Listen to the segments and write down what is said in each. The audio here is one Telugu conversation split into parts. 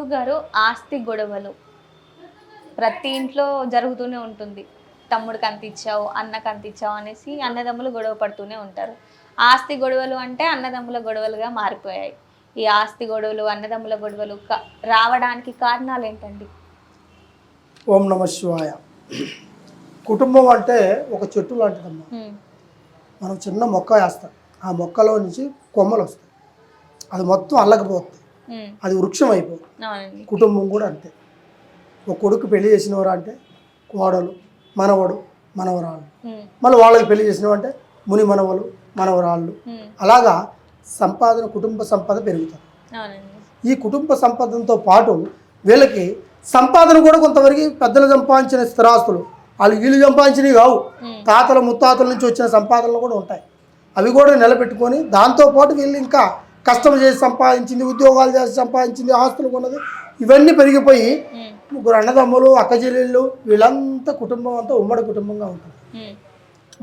గురువుగారు ఆస్తి గొడవలు ప్రతి ఇంట్లో జరుగుతూనే ఉంటుంది. తమ్ముడికి అంత ఇచ్చావు, అన్నకు అంత ఇచ్చావు అనేసి అన్నదమ్ములు గొడవ పడుతూనే ఉంటారు. ఆస్తి గొడవలు అంటే అన్నదమ్ముల గొడవలుగా మారిపోయాయి. ఈ ఆస్తి గొడవలు, అన్నదమ్ముల గొడవలు రావడానికి కారణాలు ఏంటండి? ఓం నమ శివాయ. కుటుంబం అంటే ఒక చెట్టు లాంటిదమ్మా. మనం చిన్న మొక్క వేస్తాం, ఆ మొక్కలో నుంచి కొమ్మలు వస్తాయి, అది మొత్తం అల్లకపోతుంది, అది వృక్షం అయిపోతుంది. కుటుంబం కూడా అంతే. ఒక కొడుకు పెళ్లి చేసినవారు అంటే కోడలు, మనవడు, మనవరాళ్ళు, మళ్ళీ వాళ్ళకి పెళ్లి చేసినవి అంటే ముని మనవలు, మనవరాళ్ళు. అలాగా సంపాదన, కుటుంబ సంపద పెరుగుతుంది. ఈ కుటుంబ సంపదతో పాటు వీళ్ళకి సంపాదన కూడా కొంతవరకు పెద్దలు సంపాదించిన స్థిరాస్తులు, వాళ్ళు వీళ్ళు సంపాదించినవి కావు, తాతల ముత్తాతల నుంచి వచ్చిన సంపాదనలు కూడా ఉంటాయి. అవి కూడా నిలబెట్టుకొని దాంతోపాటు వీళ్ళు ఇంకా కష్టం చేసి సంపాదించింది, ఉద్యోగాలు చేసి సంపాదించింది, ఆస్తులు కొన్నది, ఇవన్నీ పెరిగిపోయి ముగ్గురు అన్నదమ్ములు, అక్కచెల్లెళ్ళు, వీళ్ళంతా కుటుంబం అంతా ఉమ్మడి కుటుంబంగా ఉంటుంది.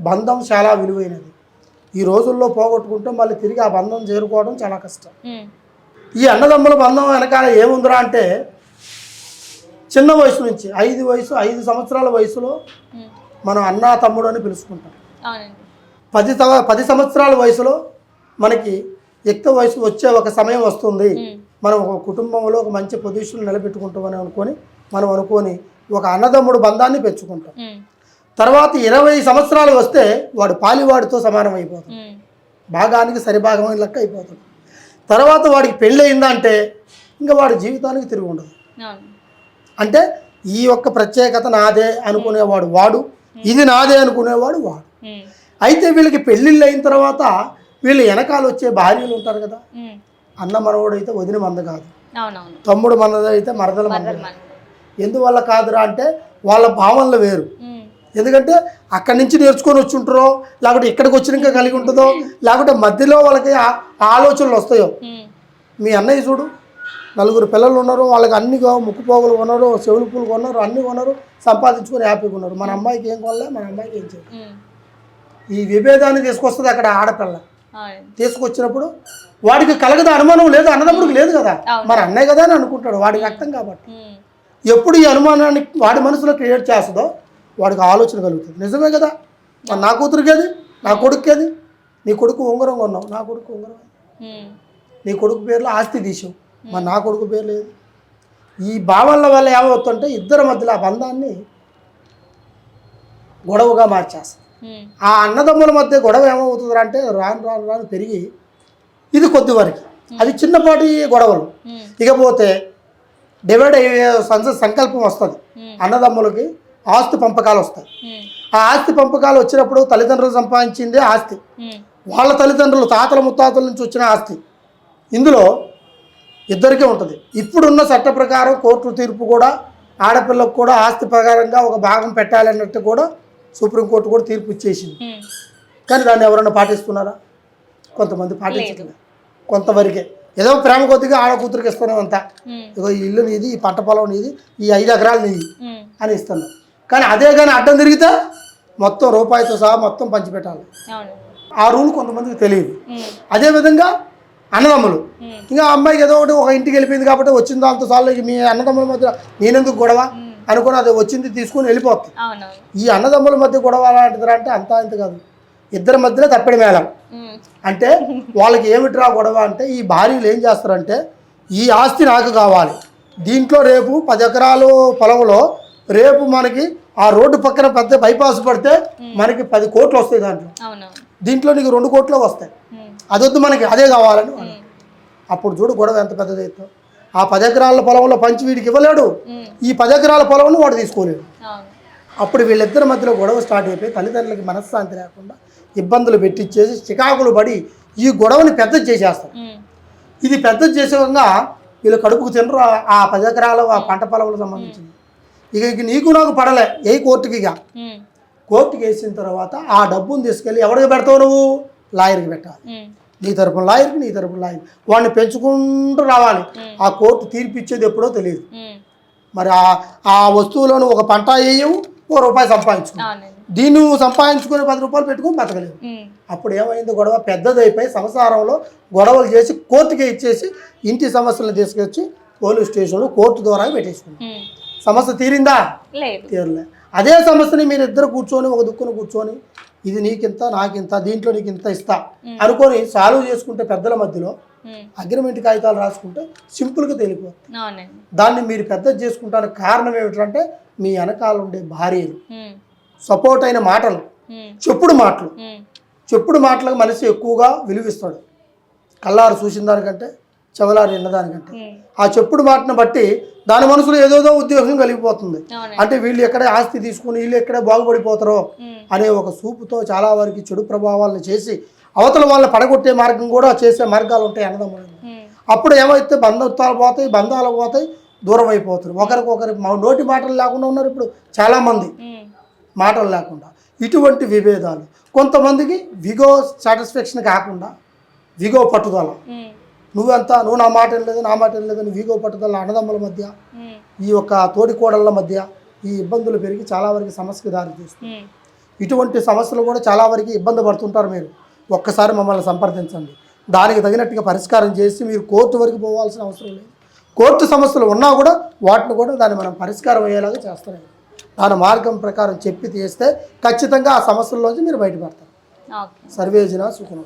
బంధం చాలా విలువైనది. ఈ రోజుల్లో పోగొట్టుకుంటే మళ్ళీ తిరిగి ఆ బంధం చేరుకోవడం చాలా కష్టం. ఈ అన్నదమ్ముల బంధం వెనకాల ఏముందిరా అంటే, చిన్న వయసు నుంచి 5 సంవత్సరాల వయసులో మనం అన్నా తమ్ముడు అని పిలుచుకుంటాం. 10 సంవత్సరాల వయసులో మనకి ఎక్కువ వయసు వచ్చే ఒక సమయం వస్తుంది, మనం ఒక కుటుంబంలో ఒక మంచి పొజిషన్ నిలబెట్టుకుంటామని అనుకొని ఒక అన్నదమ్ముడు బంధాన్ని పెంచుకుంటాం. తర్వాత 20 సంవత్సరాలు వస్తే వాడు పాలివాడితో సమానం అయిపోతుంది, భాగానికి సరిభాగమైన లెక్క అయిపోతుంది. తర్వాత వాడికి పెళ్ళి అయిందంటే ఇంకా వాడి జీవితానికి తిరిగి ఉండదు. అంటే ఈ యొక్క ప్రత్యేకత నాదే అనుకునేవాడు వాడు, ఇది నాదే అనుకునేవాడు వాడు. అయితే వీళ్ళకి పెళ్ళిళ్ళు అయిన తర్వాత వీళ్ళు వెనకాల వచ్చే భార్యలు ఉంటారు కదా, అన్న మనవడు అయితే వదిన మంద కాదు, తమ్ముడు మనది అయితే మరదల మంద. ఎందువల్ల కాదురా అంటే వాళ్ళ భావనలు వేరు. ఎందుకంటే అక్కడి నుంచి నేర్చుకొని వచ్చి ఉంటారో, లేకపోతే ఇక్కడికి వచ్చినాక కలిగి ఉంటుందో, లేకపోతే మధ్యలో వాళ్ళకి ఆలోచనలు వస్తాయో. మీ అన్నయ్య చూడు, 4 పిల్లలు ఉన్నారు, వాళ్ళకి అన్ని ముక్కు పోగులు కొన్నారు, చెవులు పూలు కొన్నారు, అన్నీ కొన్నారు, సంపాదించుకొని హ్యాపీగా ఉన్నారు. మన అమ్మాయికి ఏం కొనలే, మన అమ్మాయికి ఏం చేయలేదు. ఈ విభేదాన్ని తీసుకొస్తుంది అక్కడ ఆడపిల్ల. తీసుకొచ్చినప్పుడు వాడికి కలగదు, అనుమానం లేదు, అన్నదమ్ముడికి లేదు కదా, మన అన్నయ్య కదా అని అనుకుంటాడు, వాడికి అర్థం కాబట్టి. ఎప్పుడు ఈ అనుమానాన్ని వాడి మనసులో క్రియేట్ చేస్తుందో వాడికి ఆలోచన కలుగుతుంది. నిజమే కదా, నా కూతురికేది, నా కొడుకుకేది, నీ కొడుకు ఉంగరం కొన్నావు, నా కొడుకు ఉంగరం, నీ కొడుకు పేర్లో ఆస్తి తీసావు, మరి నా కొడుకు పేరు లేదు. ఈ భావనల వల్ల ఏమవుతుంటే ఇద్దరి మధ్యలో ఆ బంధాన్ని గొడవగా మార్చేస్తుంది. ఆ అన్నదమ్ముల మధ్య గొడవ ఏమవుతుంది అంటే రాను పెరిగి ఇది కొద్ది వరకు, అది చిన్నపాటి గొడవలు. ఇకపోతే డివైడ్ అయ్యే సంకల్పం వస్తుంది, అన్నదమ్ములకి ఆస్తి పంపకాలు వస్తాయి. ఆ ఆస్తి పంపకాలు వచ్చినప్పుడు తల్లిదండ్రులు సంపాదించిందే ఆస్తి, వాళ్ళ తల్లిదండ్రులు తాతల ముత్తాతల నుంచి వచ్చిన ఆస్తి, ఇందులో ఇద్దరికీ ఉంటుంది. ఇప్పుడున్న చట్ట ప్రకారం కోర్టు తీర్పు కూడా ఆడపిల్లకు కూడా ఆస్తి ప్రకారంగా ఒక భాగం పెట్టాలన్నట్టు కూడా సుప్రీంకోర్టు కూడా తీర్పు ఇచ్చేసింది. కానీ దాన్ని ఎవరైనా పాటిస్తున్నారా? కొంతమంది పాటించట్లేదు, కొంతవరకే. ఏదో ప్రేమ కొద్దిగా ఆడ కూతురికి ఇస్తున్నాం అంతా, ఇగో ఈ ఇల్లు నీది, ఈ పంట పొలం నీది, ఈ 5 ఎకరాలు నీది అని ఇస్తున్నాం. కానీ అదే కానీ అడ్డం తిరిగితే మొత్తం రూపాయితో సహా మొత్తం పంచిపెట్టాలి. ఆ రూల్ కొంతమందికి తెలియదు. అదేవిధంగా అన్నదమ్ములు, ఇంకా అమ్మాయికి ఏదో ఒకటి ఒక ఇంటికి వెళ్ళిపోయింది కాబట్టి వచ్చిన దాంతో చాలు, మీ అన్నదమ్ముల మధ్య నేనెందుకు గొడవ అనుకుని అది వచ్చింది తీసుకుని వెళ్ళిపోతుంది. ఈ అన్నదమ్ముల మధ్య గొడవ అలాంటిది అంటే అంతా ఇంత కాదు, ఇద్దరి మధ్యలో తప్పిడి మేళం. అంటే వాళ్ళకి ఏమిట్రా గొడవ అంటే, ఈ భార్యలు ఏం చేస్తారంటే, ఈ ఆస్తి నాకు కావాలి, దీంట్లో రేపు 10 ఎకరాలు పొలంలో రేపు మనకి ఆ రోడ్డు పక్కన పెద్ద బైపాస్ పడితే మనకి 10 కోట్లు వస్తాయి, దీంట్లో నీకు 2 కోట్లు వస్తాయి, అదొద్దు మనకి అదే కావాలని. అప్పుడు చూడు గొడవ ఎంత పెద్దదైతే. ఆ 10 ఎకరాల పొలంలో పంచి వీడికి ఇవ్వలేడు, ఈ 10 ఎకరాల పొలంలో వాడు తీసుకోలేడు. అప్పుడు వీళ్ళిద్దరి మధ్యలో గొడవ స్టార్ట్ అయిపోయి తల్లిదండ్రులకి మనశ్శాంతి లేకుండా ఇబ్బందులు పెట్టించేసి చికాకులు పడి ఈ గొడవని పెద్ద చేసేస్తారు. ఇది పెద్ద చేసేగా వీళ్ళు కడుపుకు తినరు ఆ 10 ఎకరాలు ఆ పంట పొలంలో సంబంధించింది. ఇక నీకు నాకు పడలే, ఏ కోర్టుకి, ఇక కోర్టుకి వేసిన తర్వాత ఆ డబ్బును తీసుకెళ్ళి ఎవరికి పెడతావు? నువ్వు లాయర్కి పెట్టాలి. నీ తరపున లాయర్కి, నీ తరపున లాయర్, వాడిని పెంచుకుంటూ రావాలి. ఆ కోర్టు తీర్పు ఇచ్చేది ఎప్పుడో తెలియదు. మరి ఆ వస్తువులను ఒక పంట వేయవు, ₹1 సంపాదించుకున్నావు, దీన్ని సంపాదించుకొని 10 రూపాయలు పెట్టుకుని బతకలేదు. అప్పుడు ఏమైంది, గొడవ పెద్దదైపోయి సంసారంలో గొడవలు చేసి కోర్టుకి ఇచ్చేసి ఇంటి సమస్యలను తీసుకొచ్చి పోలీస్ స్టేషన్లో కోర్టు ద్వారా పెట్టేసుకున్నాం. ఉమ్. సమస్య తీరిందా? లేదు. తీరలే. అదే సమస్యని మీరు ఇద్దరు కూర్చొని ఒక దుక్కును కూర్చొని ఇది నీకింత నాకింత దీంట్లో నీకు ఇంత ఇస్తా అనుకొని సాల్వ్ చేసుకుంటే పెద్దల మధ్యలో అగ్రిమెంట్ కాగితాలు రాసుకుంటే సింపుల్గా తేలిపోతుంది. అవునండి. దాన్ని మీరు పెద్దది చేసుకుంటానికి కారణం ఏమిటంటే మీ వెనకాల ఉండే భార్యలు, ఉమ్. సపోర్ట్ అయిన మాటలు, ఉమ్. చెప్పుడు మాటలకు మనిషి ఎక్కువగా విలువిస్తాడు. కల్లారు చూసిన దానికంటే చెవలారు విన్నదానికంటే. ఆ చెప్పుడు మాటను బట్టి దాని మనసులో ఏదోదో ఉద్యోగం కలిగిపోతుంది. అంటే వీళ్ళు ఎక్కడే ఆస్తి తీసుకుని వీళ్ళు ఎక్కడే బాగుపడిపోతారో అనే ఒక చూపుతో చాలా వరకు చెడు ప్రభావాలను చేసి అవతల వాళ్ళని పడగొట్టే మార్గం కూడా చేసే మార్గాలు ఉంటాయి అన్నదమ్ములు. అప్పుడు ఏమైతే బంధుత్వాలు పోతాయి, బంధాలు పోతాయి, దూరం అయిపోతారు. ఒకరికొకరి నోటి మాటలు లేకుండా ఉన్నారు ఇప్పుడు చాలామంది, మాటలు లేకుండా. ఇటువంటి విభేదాలు కొంతమందికి విగో సాటిస్ఫాక్షన్ కాకుండా విగో పట్టుదల, నువ్వెంత నువ్వు నా మాట లేదు నా మాట లేదని విగో పట్టుదల అన్నదమ్ముల మధ్య, ఈ యొక్క తోడి కోడళ్ళ మధ్య ఈ ఇబ్బందులు పెరిగి చాలా వరకు సమస్యకు దారి తీస్తుంది. ఇటువంటి సమస్యలు కూడా చాలా వరకు ఇబ్బంది పడుతుంటారు. మీరు ఒక్కసారి మమ్మల్ని సంప్రదించండి, దానికి తగినట్టుగా పరిష్కారం చేసి మీరు కోర్టు వరకు పోవాల్సిన అవసరం లేదు. కోర్టు సమస్యలు ఉన్నా కూడా వాటిని కూడా దాన్ని మనం పరిష్కారం అయ్యేలాగా చేస్తాం. దాని మార్గం ప్రకారం చెప్పి తీస్తే ఖచ్చితంగా ఆ సమస్యల్లోంచి మీరు బయటపడతారు. సర్వేజన సుఖం.